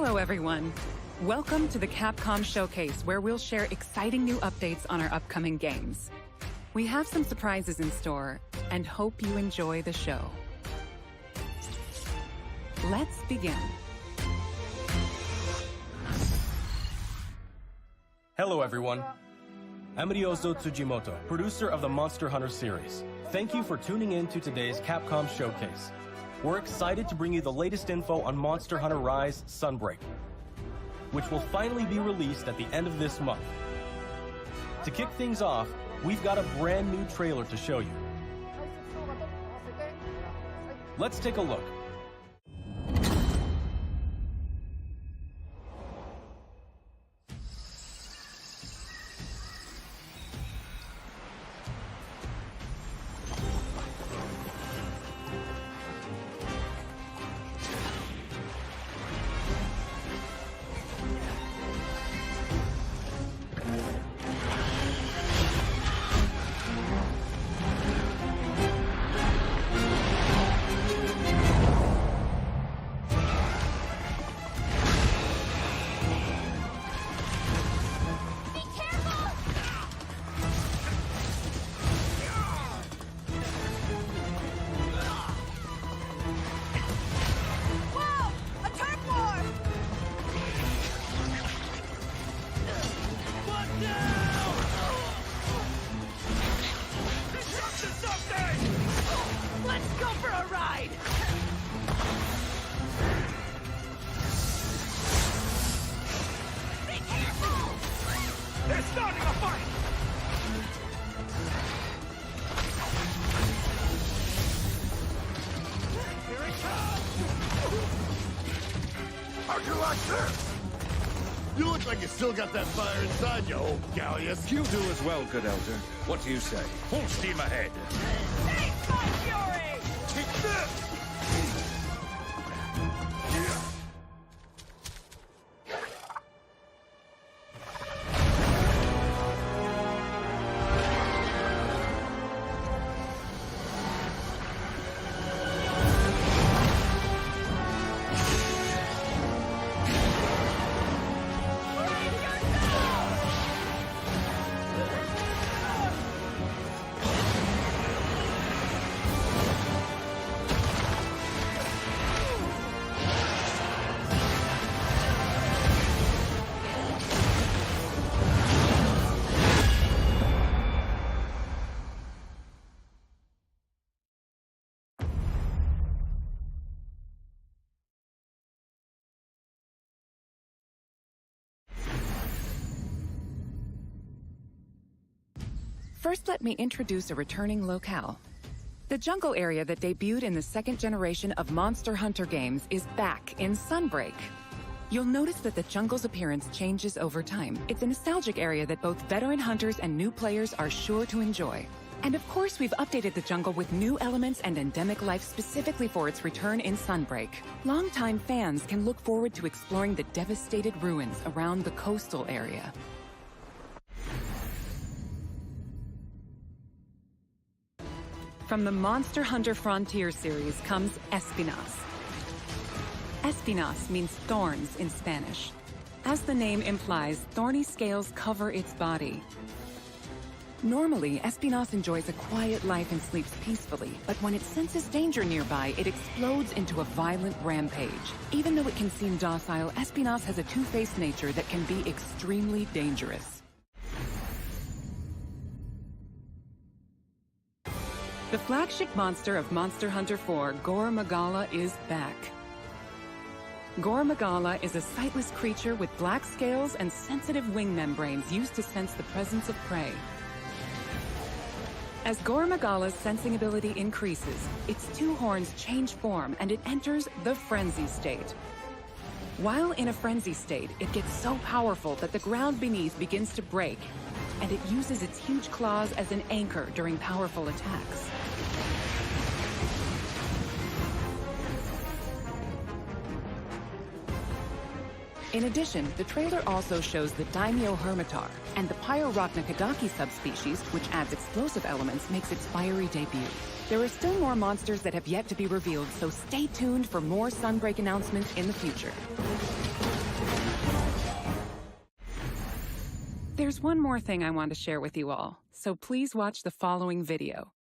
Hello, everyone. Welcome to the Capcom Showcase, where we'll share exciting new updates on our upcoming games. We have some surprises in store, and hope you enjoy the show. Let's begin. Hello, everyone. I'm Ryozo Tsujimoto, producer of the Monster Hunter series. Thank you for tuning in to today's Capcom Showcase. We're excited to bring you the latest info on Monster Hunter Rise Sunbreak, which will finally be released at the end of this month. To kick things off, we've got a brand new trailer to show you. Let's take a look. You look like you still got that fire inside you, old Gallius. You do as well, good elder. What do you say? Full steam ahead. Take my fury! Take this! First, let me introduce a returning locale. The jungle area that debuted in the second generation of Monster Hunter games is back in Sunbreak. You'll notice that the jungle's appearance changes over time. It's a nostalgic area that both veteran hunters and new players are sure to enjoy. And of course, we've updated the jungle with new elements and endemic life specifically for its return in Sunbreak. Longtime fans can look forward to exploring the devastated ruins around the coastal area. From the Monster Hunter Frontier series comes Espinas. Espinas means thorns in Spanish. As the name implies, thorny scales cover its body. Normally, Espinas enjoys a quiet life and sleeps peacefully, but when it senses danger nearby, it explodes into a violent rampage. Even though it can seem docile, Espinas has a two-faced nature that can be extremely dangerous. The flagship monster of Monster Hunter 4, Gore Magala, is back. Gore Magala is a sightless creature with black scales and sensitive wing membranes used to sense the presence of prey. As Gore Magala's sensing ability increases, its two horns change form and it enters the frenzy state. While in a frenzy state, it gets so powerful that the ground beneath begins to break, and it uses its huge claws as an anchor during powerful attacks. In addition, the trailer also shows the Daimyo Hermitar, and the Pyrorachna Kadaki subspecies, which adds explosive elements, makes its fiery debut. There are still more monsters that have yet to be revealed, so stay tuned for more Sunbreak announcements in the future. There's one more thing I want to share with you all, so please watch the following video.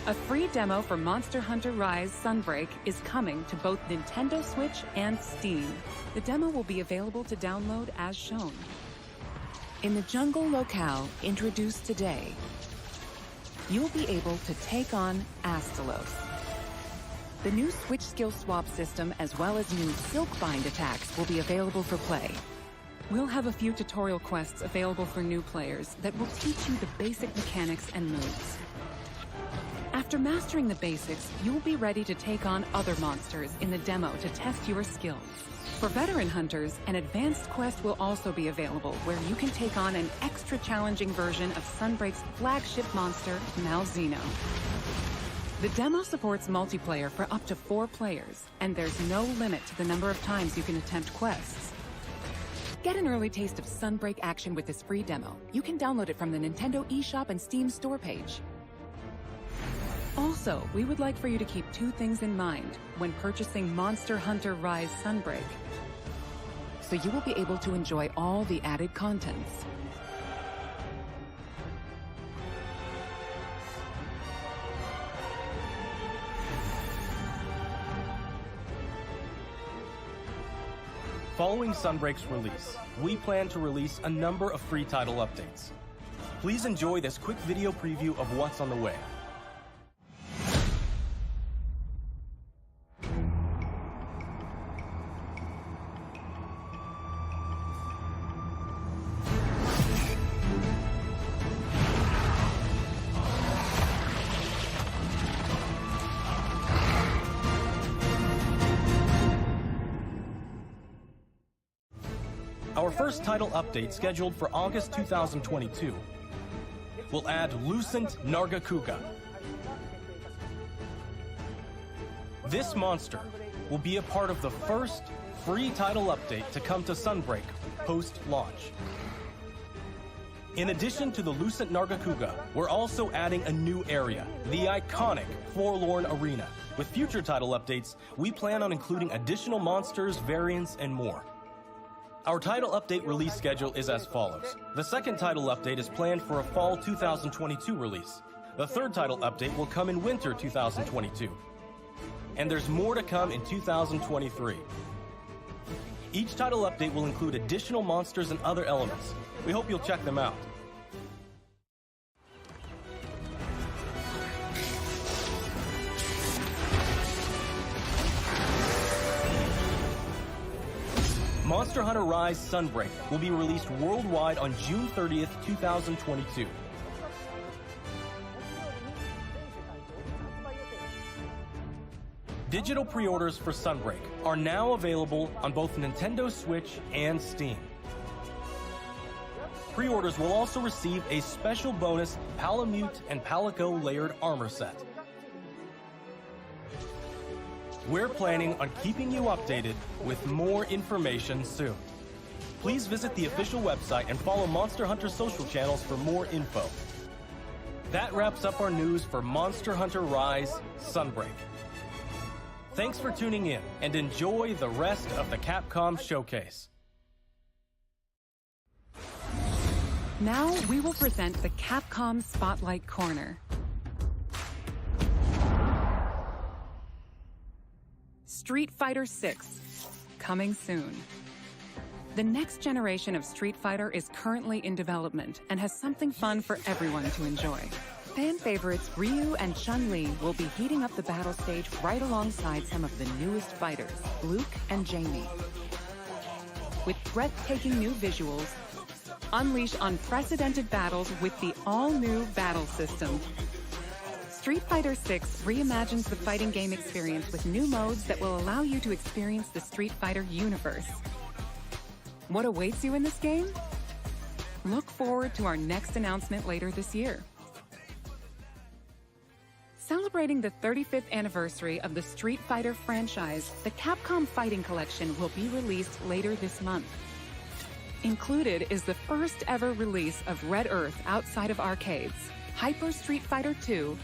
A free demo for Monster Hunter Rise Sunbreak is coming to both Nintendo Switch and Steam. The demo will be available to download as shown. In the jungle locale introduced today, you'll be able to take on Astalos. The new Switch skill swap system as well as new Silkbind attacks will be available for play. We'll have a few tutorial quests available for new players that will teach you the basic mechanics and moves. After mastering the basics, you'll be ready to take on other monsters in the demo to test your skills. For veteran hunters, an advanced quest will also be available where you can take on an extra challenging version of Sunbreak's flagship monster, Malzeno. The demo supports multiplayer for up to 4 players, and there's no limit to the number of times you can attempt quests. Get an early taste of Sunbreak action with this free demo. You can download it from the Nintendo eShop and Steam store page. Also, we would like for you to keep 2 things in mind when purchasing Monster Hunter Rise Sunbreak, so you will be able to enjoy all the added contents. Following Sunbreak's release, we plan to release a number of free title updates. Please enjoy this quick video preview of what's on the way. Our first title update, scheduled for August 2022, will add Lucent Nargacuga. This monster will be a part of the first free title update to come to Sunbreak post-launch. In addition to the Lucent Nargacuga, we're also adding a new area, the iconic Forlorn Arena. With future title updates, we plan on including additional monsters, variants, and more. Our title update release schedule is as follows. The second title update is planned for a fall 2022 release. The third title update will come in winter 2022. And there's more to come in 2023. Each title update will include additional monsters and other elements. We hope you'll check them out. Monster Hunter Rise Sunbreak will be released worldwide on June 30th, 2022. Digital pre-orders for Sunbreak are now available on both Nintendo Switch and Steam. Pre-orders will also receive a special bonus Palamute and Palico layered armor set. We're planning on keeping you updated with more information soon. Please visit the official website and follow Monster Hunter social channels for more info. That wraps up our news for Monster Hunter Rise Sunbreak. Thanks for tuning in, and enjoy the rest of the Capcom showcase. Now we will present the Capcom Spotlight Corner. Street Fighter VI, coming soon. The next generation of Street Fighter is currently in development and has something fun for everyone to enjoy. Fan favorites Ryu and Chun-Li will be heating up the battle stage right alongside some of the newest fighters, Luke and Jamie. With breathtaking new visuals, Unleash unprecedented battles with the all-new battle system. Street Fighter VI reimagines the fighting game experience with new modes that will allow you to experience the Street Fighter universe. What awaits you in this game? Look forward to our next announcement later this year. Celebrating the 35th anniversary of the Street Fighter franchise, the Capcom Fighting Collection will be released later this month. Included is the first ever release of Red Earth outside of arcades, Hyper Street Fighter 2,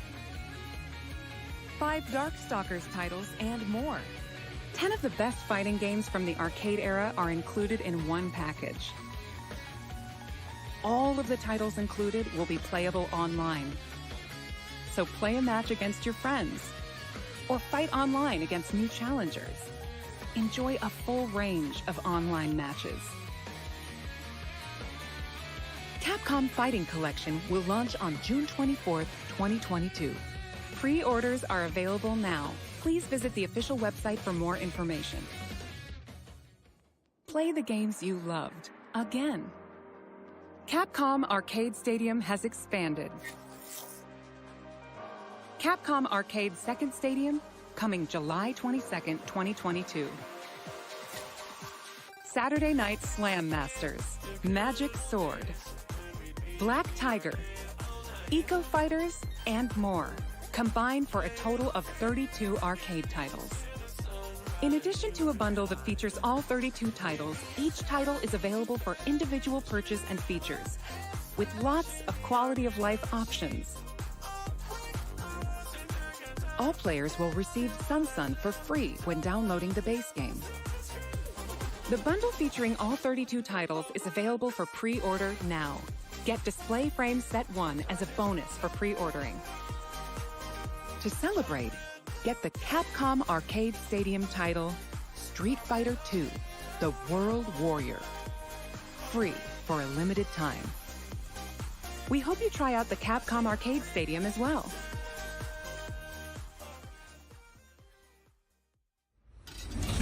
5 Darkstalkers titles, and more. 10 of the best fighting games from the arcade era are included in one package. All of the titles included will be playable online. So play a match against your friends, or fight online against new challengers. Enjoy a full range of online matches. Capcom Fighting Collection will launch on June 24th, 2022. Pre-orders are available now. Please visit the official website for more information. Play the games you loved again. Capcom Arcade Stadium has expanded. Capcom Arcade Second Stadium, coming July 22nd, 2022. Saturday Night Slam Masters, Magic Sword, Black Tiger, Eco Fighters, and more, combined for a total of 32 arcade titles. In addition to a bundle that features all 32 titles, each title is available for individual purchase and features, with lots of quality-of-life options. All players will receive Sun for free when downloading the base game. The bundle featuring all 32 titles is available for pre-order now. Get Display Frame Set 1 as a bonus for pre-ordering. To celebrate, get the Capcom Arcade Stadium title, Street Fighter II, The World Warrior. Free for a limited time. We hope you try out the Capcom Arcade Stadium as well.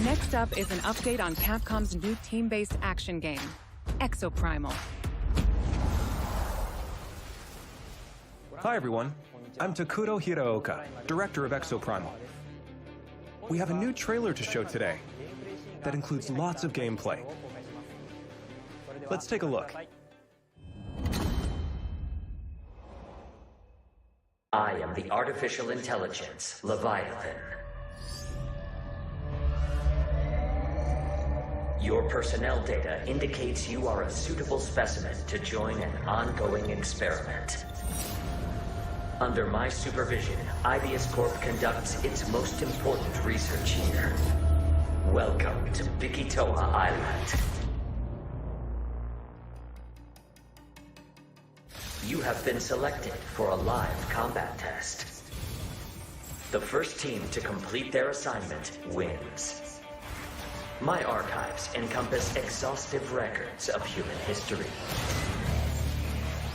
Next up is an update on Capcom's new team-based action game, Exoprimal. Hi everyone, I'm Takuro Hiraoka, director of Exoprimal. We have a new trailer to show today that includes lots of gameplay. Let's take a look. I am the artificial intelligence, Leviathan. Your personnel data indicates you are a suitable specimen to join an ongoing experiment. Under my supervision, Ibius Corp conducts its most important research here. Welcome to Bikitoa Island. You have been selected for a live combat test. The first team to complete their assignment wins. My archives encompass exhaustive records of human history.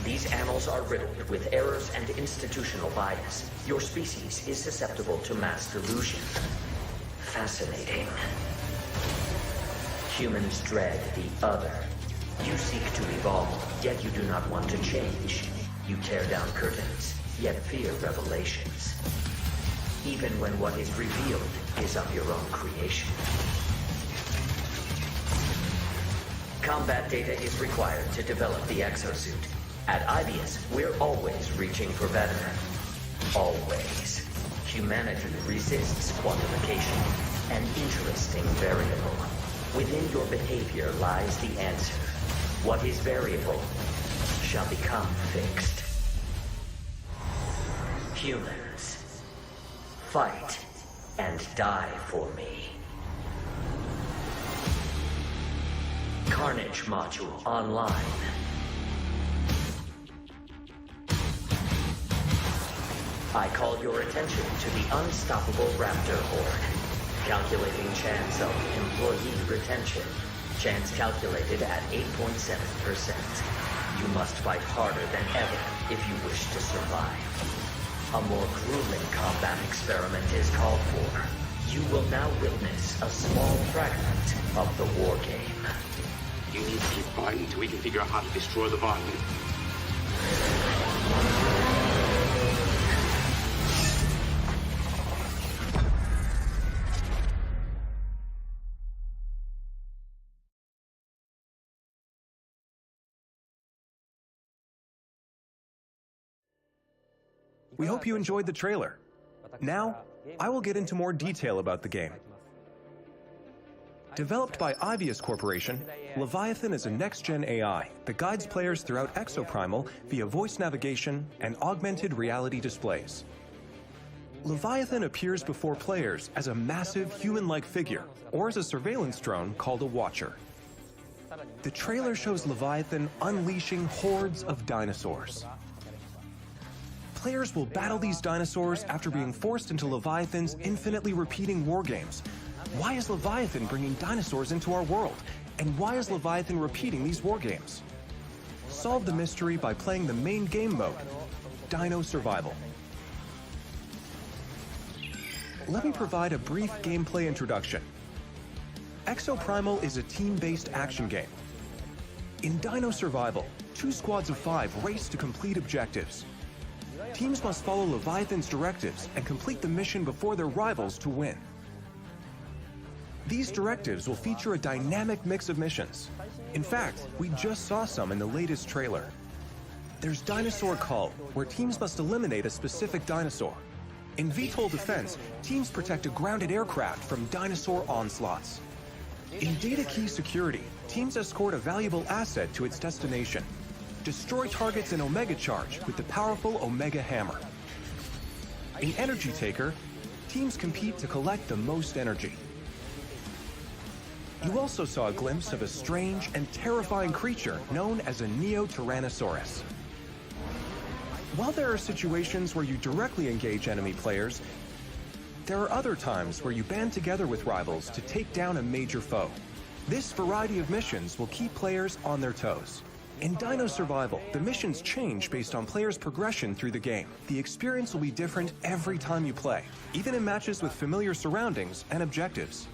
These annals are riddled with errors and institutional bias. Your species is susceptible to mass delusion. Fascinating. Humans dread the other. You seek to evolve, yet you do not want to change. You tear down curtains, yet fear revelations. Even when what is revealed is of your own creation. Combat data is required to develop the exosuit. At Ibius, we're always reaching for better. Always. Humanity resists quantification, an interesting variable. Within your behavior lies the answer. What is variable shall become fixed. Humans, fight and die for me. Carnage module online. I call your attention to the unstoppable Raptor Horde. Calculating chance of employee retention. Chance calculated at 8.7%. You must fight harder than ever if you wish to survive. A more grueling combat experiment is called for. You will now witness a small fragment of the war game. You need to keep quiet until we can figure out how to destroy Leviathan. We hope you enjoyed the trailer. Now, I will get into more detail about the game. Developed by Ibius Corporation, Leviathan is a next-gen AI that guides players throughout Exoprimal via voice navigation and augmented reality displays. Leviathan appears before players as a massive human-like figure, or as a surveillance drone called a Watcher. The trailer shows Leviathan unleashing hordes of dinosaurs. Players will battle these dinosaurs after being forced into Leviathan's infinitely repeating wargames. Why is Leviathan bringing dinosaurs into our world? And why is Leviathan repeating these wargames? Solve the mystery by playing the main game mode, Dino Survival. Let me provide a brief gameplay introduction. Exoprimal is a team-based action game. In Dino Survival, 2 squads of 5 race to complete objectives. Teams must follow Leviathan's directives and complete the mission before their rivals to win. These directives will feature a dynamic mix of missions. In fact, we just saw some in the latest trailer. There's Dinosaur Cull, where teams must eliminate a specific dinosaur. In VTOL Defense, teams protect a grounded aircraft from dinosaur onslaughts. In Data Key Security, teams escort a valuable asset to its destination. Destroy targets in Omega Charge with the powerful Omega Hammer. In Energy Taker, teams compete to collect the most energy. You also saw a glimpse of a strange and terrifying creature known as a Neo-Tyrannosaurus. While there are situations where you directly engage enemy players, there are other times where you band together with rivals to take down a major foe. This variety of missions will keep players on their toes. In Dino Survival, the missions change based on players' progression through the game. The experience will be different every time you play, even in matches with familiar surroundings and objectives.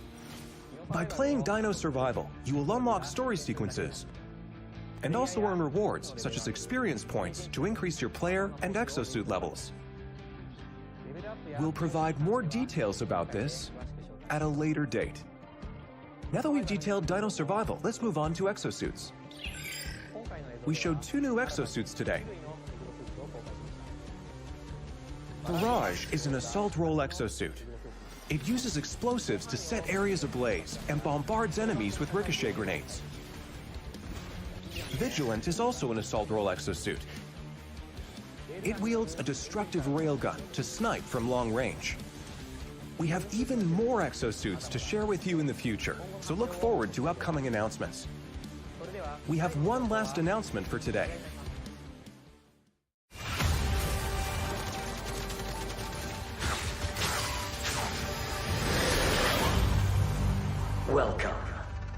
By playing Dino Survival, you will unlock story sequences and also earn rewards such as experience points to increase your player and exosuit levels. We'll provide more details about this at a later date. Now that we've detailed Dino Survival, let's move on to exosuits. We showed 2 new exosuits today. Barrage is an assault role exosuit. It uses explosives to set areas ablaze and bombards enemies with ricochet grenades. Vigilant is also an assault role exosuit. It wields a destructive railgun to snipe from long range. We have even more exosuits to share with you in the future, so look forward to upcoming announcements. We have one last announcement for today. Welcome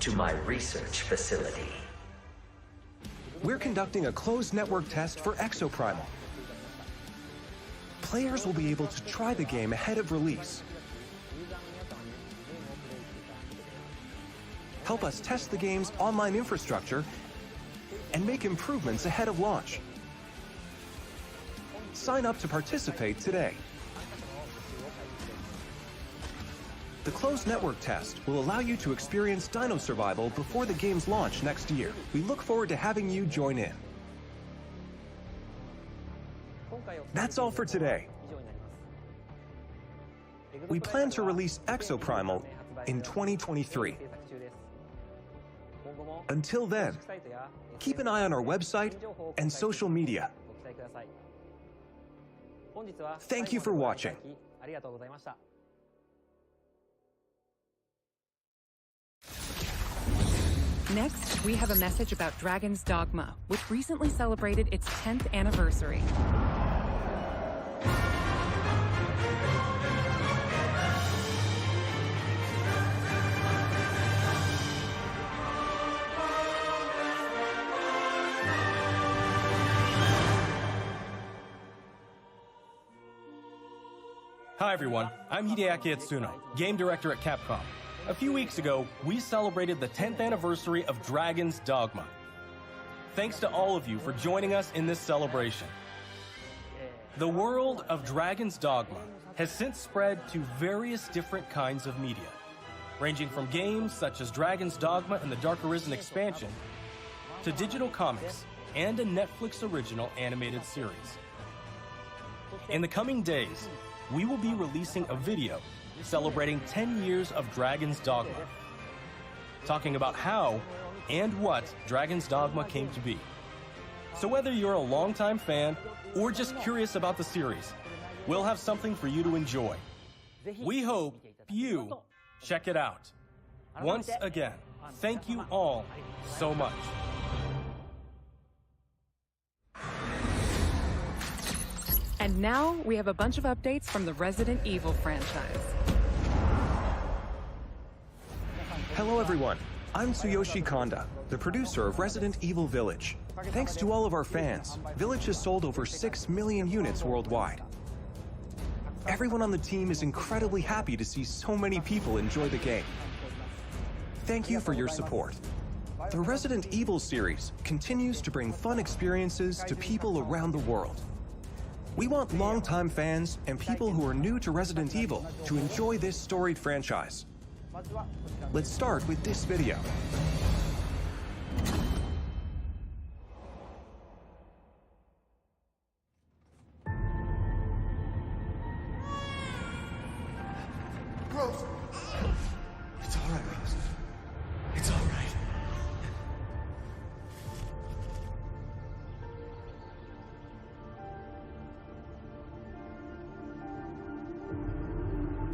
to my research facility. We're conducting a closed network test for Exoprimal. Players will be able to try the game ahead of release. Help us test the game's online infrastructure and make improvements ahead of launch. Sign up to participate today. The closed network test will allow you to experience Dino Survival before the game's launch next year. We look forward to having you join in. That's all for today. We plan to release Exoprimal in 2023. Until then, keep an eye on our website and social media. Thank you for watching. Next, we have a message about Dragon's Dogma, which recently celebrated its 10th anniversary. Hi everyone, I'm Hideaki Itsuno, game director at Capcom. A few weeks ago, we celebrated the 10th anniversary of Dragon's Dogma. Thanks to all of you for joining us in this celebration. The world of Dragon's Dogma has since spread to various different kinds of media, ranging from games such as Dragon's Dogma and the Dark Arisen expansion, to digital comics and a Netflix original animated series. In the coming days, we will be releasing a video celebrating 10 years of Dragon's Dogma, talking about how and what Dragon's Dogma came to be. So whether you're a longtime fan or just curious about the series, we'll have something for you to enjoy. We hope you check it out. Once again, thank you all so much. And now we have a bunch of updates from the Resident Evil franchise. Hello everyone, I'm Tsuyoshi Kanda, the producer of Resident Evil Village. Thanks to all of our fans, Village has sold over 6 million units worldwide. Everyone on the team is incredibly happy to see so many people enjoy the game. Thank you for your support. The Resident Evil series continues to bring fun experiences to people around the world. We want longtime fans and people who are new to Resident Evil to enjoy this storied franchise. Let's start with this video. Rose! It's all right, Rose. It's all right.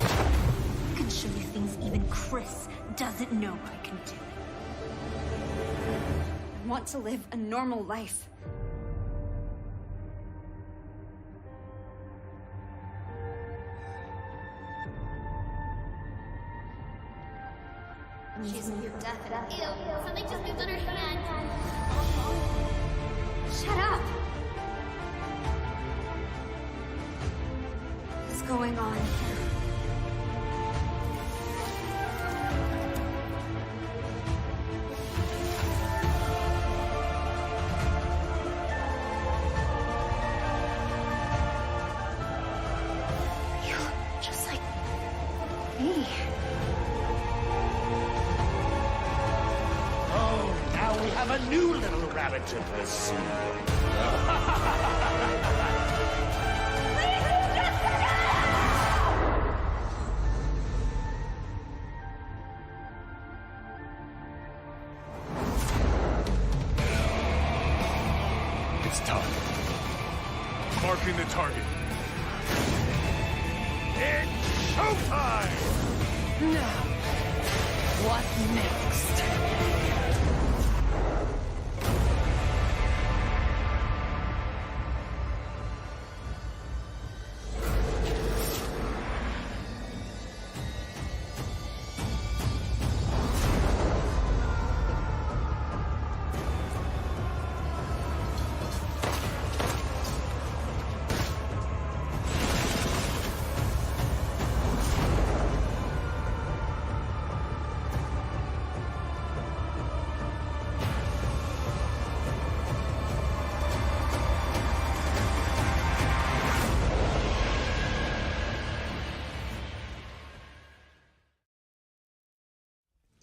I can show you things even Chris doesn't know I can do. I want to live a normal life. She's definitely. Ew, something just moved on her hand. Shut up! What's going on? You're just like me. Now we have a new little rabbit to pursue. It's time. Marking the target. It's showtime! Now, what next?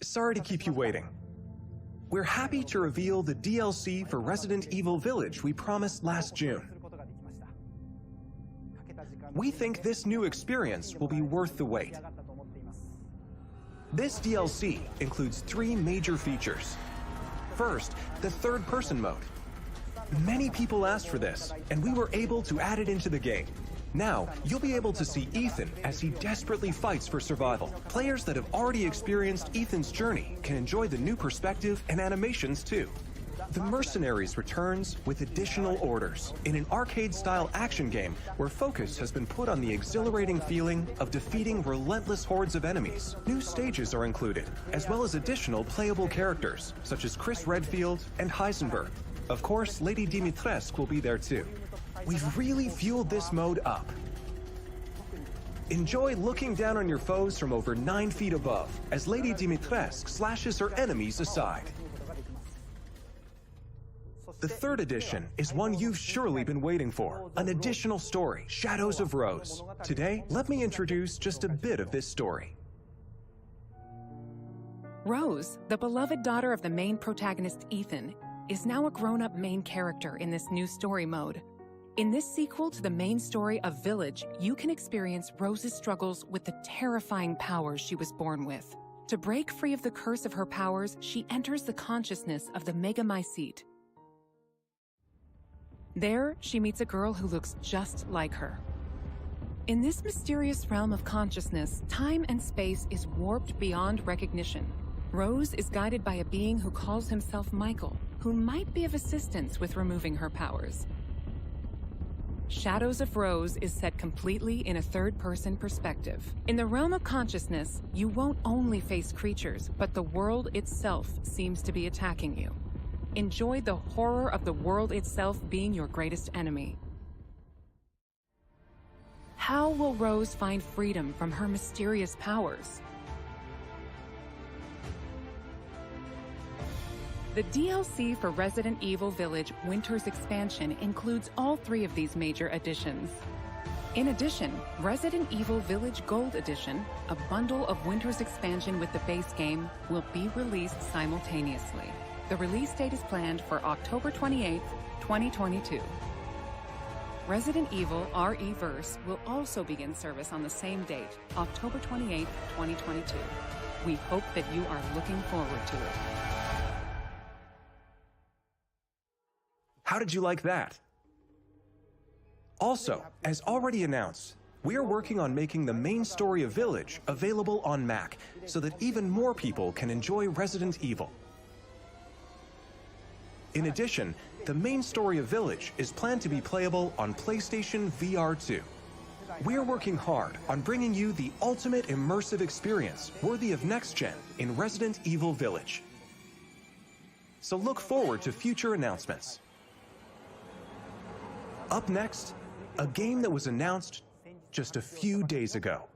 Sorry to keep you waiting. We're happy to reveal the DLC for Resident Evil Village we promised last June. We think this new experience will be worth the wait. This DLC includes 3 major features. First, the third-person mode. Many people asked for this, and we were able to add it into the game. Now, you'll be able to see Ethan as he desperately fights for survival. Players that have already experienced Ethan's journey can enjoy the new perspective and animations too. The Mercenaries returns with additional orders in an arcade-style action game where focus has been put on the exhilarating feeling of defeating relentless hordes of enemies. New stages are included, as well as additional playable characters, such as Chris Redfield and Heisenberg. Of course, Lady Dimitrescu will be there too. We've really fueled this mode up. Enjoy looking down on your foes from over 9 feet above as Lady Dimitrescu slashes her enemies aside. The third edition is one you've surely been waiting for, an additional story, Shadows of Rose. Today, let me introduce just a bit of this story. Rose, the beloved daughter of the main protagonist Ethan, is now a grown-up main character in this new story mode. In this sequel to the main story of Village, you can experience Rose's struggles with the terrifying powers she was born with. To break free of the curse of her powers, she enters the consciousness of the Megamycete. There, she meets a girl who looks just like her. In this mysterious realm of consciousness, time and space is warped beyond recognition. Rose is guided by a being who calls himself Michael, who might be of assistance with removing her powers. Shadows of Rose is set completely in a third-person perspective. In the realm of consciousness, you won't only face creatures, but the world itself seems to be attacking you. Enjoy the horror of the world itself being your greatest enemy. How will Rose find freedom from her mysterious powers? The DLC for Resident Evil Village Winter's Expansion includes all 3 of these major additions. In addition, Resident Evil Village Gold Edition, a bundle of Winter's Expansion with the base game, will be released simultaneously. The release date is planned for October 28, 2022. Resident Evil RE-Verse will also begin service on the same date, October 28, 2022. We hope that you are looking forward to it. How did you like that? Also, as already announced, we are working on making the main story of Village available on Mac so that even more people can enjoy Resident Evil. In addition, the main story of Village is planned to be playable on PlayStation VR 2. We are working hard on bringing you the ultimate immersive experience worthy of next-gen in Resident Evil Village. So look forward to future announcements. Up next, a game that was announced just a few days ago.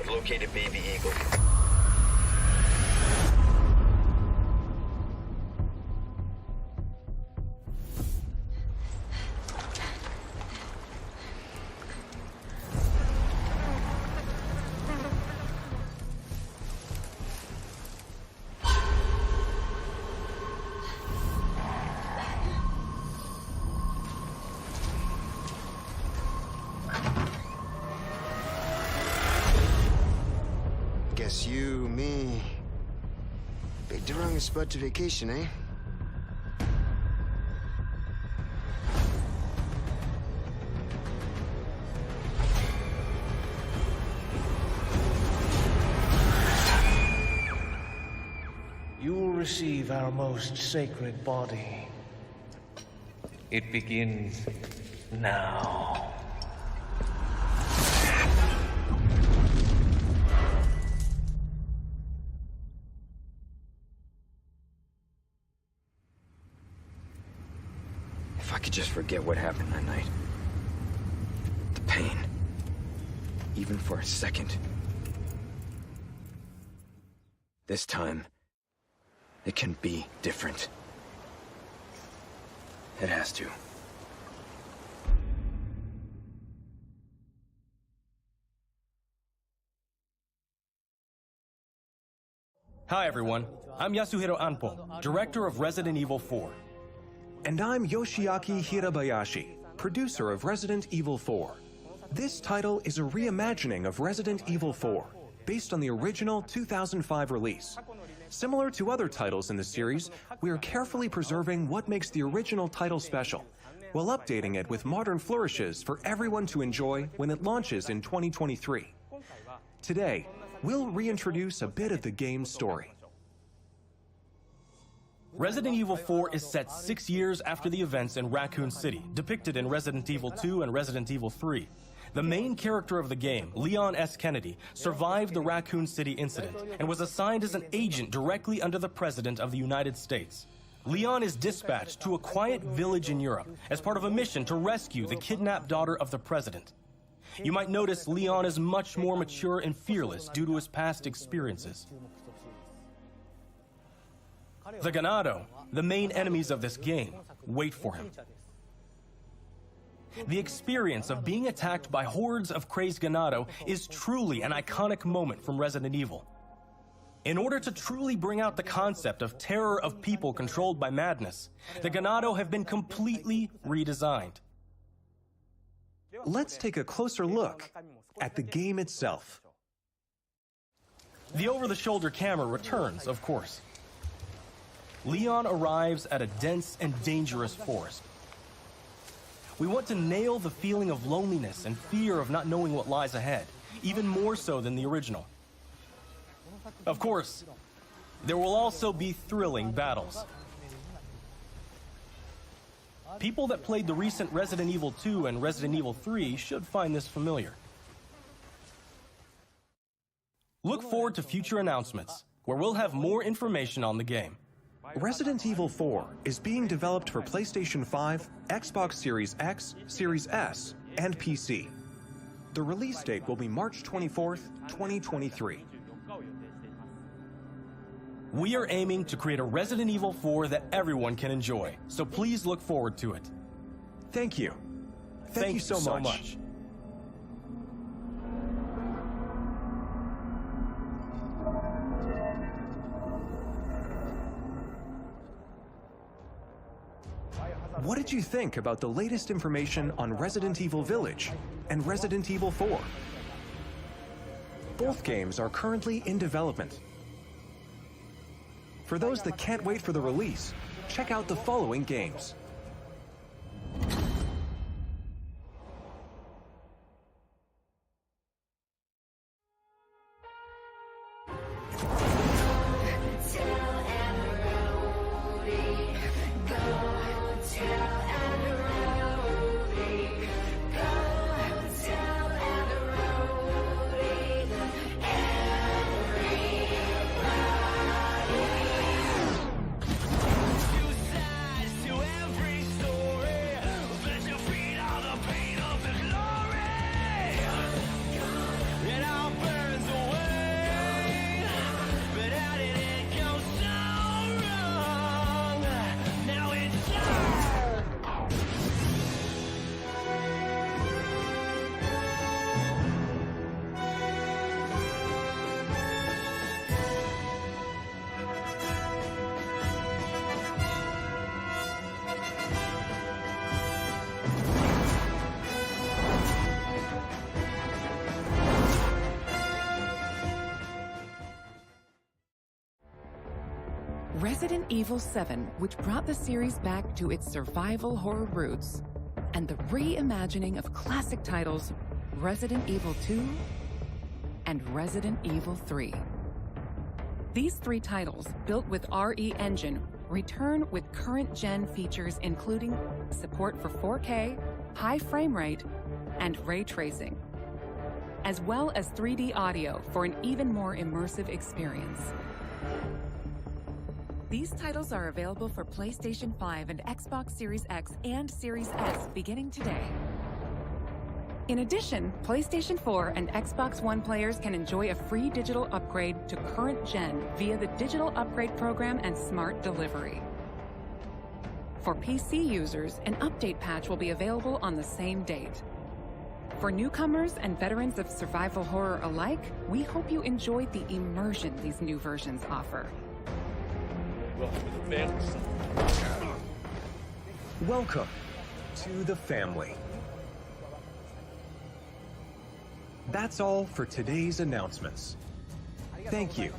I've located Baby Eagle. Guess you, me, picked the wrong spot to vacation, eh? You will receive our most sacred body. It begins now. If I could just forget what happened that night. The pain. Even for a second. This time, it can be different. It has to. Hi everyone, I'm Yasuhiro Anpo, director of Resident Evil 4. And I'm Yoshiaki Hirabayashi, producer of Resident Evil 4. This title is a reimagining of Resident Evil 4, based on the original 2005 release. Similar to other titles in the series, we are carefully preserving what makes the original title special, while updating it with modern flourishes for everyone to enjoy when it launches in 2023. Today, we'll reintroduce a bit of the game's story. Resident Evil 4 is set 6 years after the events in Raccoon City, depicted in Resident Evil 2 and Resident Evil 3. The main character of the game, Leon S. Kennedy, survived the Raccoon City incident and was assigned as an agent directly under the President of the United States. Leon is dispatched to a quiet village in Europe as part of a mission to rescue the kidnapped daughter of the President. You might notice Leon is much more mature and fearless due to his past experiences. The Ganado, the main enemies of this game, wait for him. The experience of being attacked by hordes of crazed Ganado is truly an iconic moment from Resident Evil. In order to truly bring out the concept of terror of people controlled by madness, the Ganado have been completely redesigned. Let's take a closer look at the game itself. The over-the-shoulder camera returns, of course. Leon arrives at a dense and dangerous forest. We want to nail the feeling of loneliness and fear of not knowing what lies ahead, even more so than the original. Of course, there will also be thrilling battles. People that played the recent Resident Evil 2 and Resident Evil 3 should find this familiar. Look forward to future announcements, where we'll have more information on the game. Resident Evil 4 is being developed for PlayStation 5, Xbox Series X, Series S, and PC. The release date will be March 24th, 2023. We are aiming to create a Resident Evil 4 that everyone can enjoy, so please look forward to it. Thank you. Thank you so much. What did you think about the latest information on Resident Evil Village and Resident Evil 4? Both games are currently in development. For those that can't wait for the release, check out the following games. Resident Evil 7, which brought the series back to its survival horror roots, and the reimagining of classic titles Resident Evil 2 and Resident Evil 3. These three titles, built with RE Engine, return with current-gen features including support for 4K, high frame rate, and ray tracing, as well as 3D audio for an even more immersive experience. These titles are available for PlayStation 5 and Xbox Series X and Series S beginning today. In addition, PlayStation 4 and Xbox One players can enjoy a free digital upgrade to current gen via the Digital Upgrade Program and Smart Delivery. For PC users, an update patch will be available on the same date. For newcomers and veterans of survival horror alike, we hope you enjoyed the immersion these new versions offer. Welcome to the family. That's all for today's announcements. Thank you.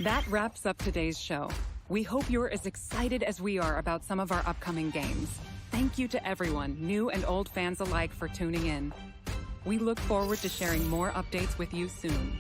That wraps up today's show. We hope you're as excited as we are about some of our upcoming games. Thank you to everyone, new and old fans alike, for tuning in. We look forward to sharing more updates with you soon.